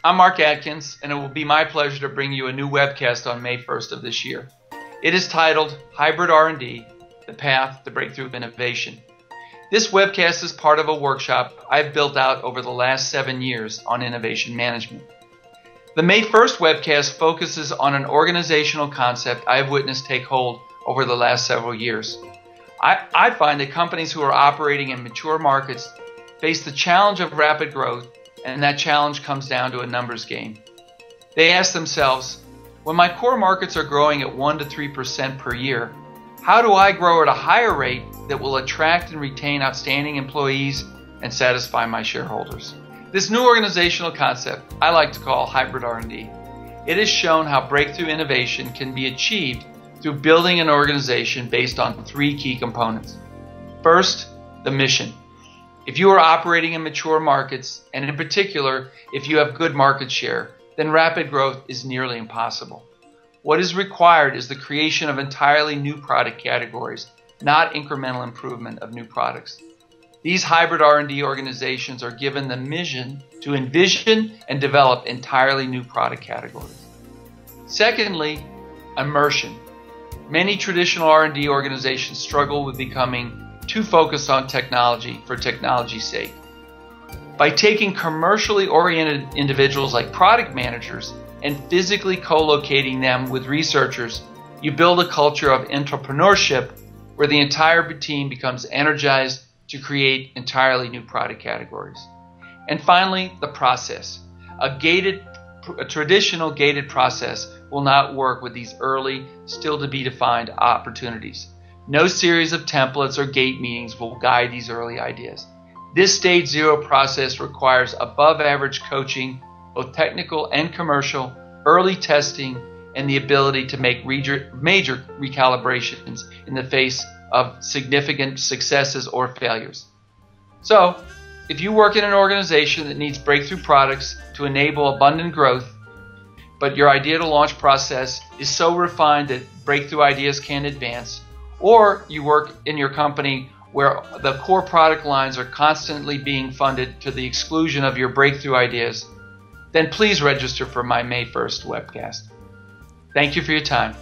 I'm Mark Atkins, and it will be my pleasure to bring you a new webcast on May 1st of this year. It is titled Hybrid R&D, The Path to Breakthrough Innovation. This webcast is part of a workshop I've built out over the last 7 years on innovation management. The May 1st webcast focuses on an organizational concept I have witnessed take hold over the last several years. I find that companies who are operating in mature markets face the challenge of rapid growth, and that challenge comes down to a numbers game. They ask themselves, when my core markets are growing at 1 to 3% per year, how do I grow at a higher rate that will attract and retain outstanding employees and satisfy my shareholders? This new organizational concept I like to call hybrid R&D. It has shown how breakthrough innovation can be achieved through building an organization based on 3 key components. First, the mission. If you are operating in mature markets, and in particular, if you have good market share, then rapid growth is nearly impossible. What is required is the creation of entirely new product categories, not incremental improvement of new products. These hybrid R&D organizations are given the mission to envision and develop entirely new product categories. Secondly, immersion. Many traditional R&D organizations struggle with becoming too focused on technology for technology's sake. By taking commercially oriented individuals like product managers and physically co-locating them with researchers, you build a culture of entrepreneurship where the entire team becomes energized to create entirely new product categories. And finally, the process. A traditional gated process will not work with these early, still to be defined opportunities. No series of templates or gate meetings will guide these early ideas. This stage 0 process requires above average coaching, both technical and commercial, early testing, and the ability to make major recalibrations in the face of significant successes or failures. So, if you work in an organization that needs breakthrough products to enable abundant growth, but your idea to launch process is so refined that breakthrough ideas can't advance, or you work in your company where the core product lines are constantly being funded to the exclusion of your breakthrough ideas, then please register for my May 1st webcast. Thank you for your time.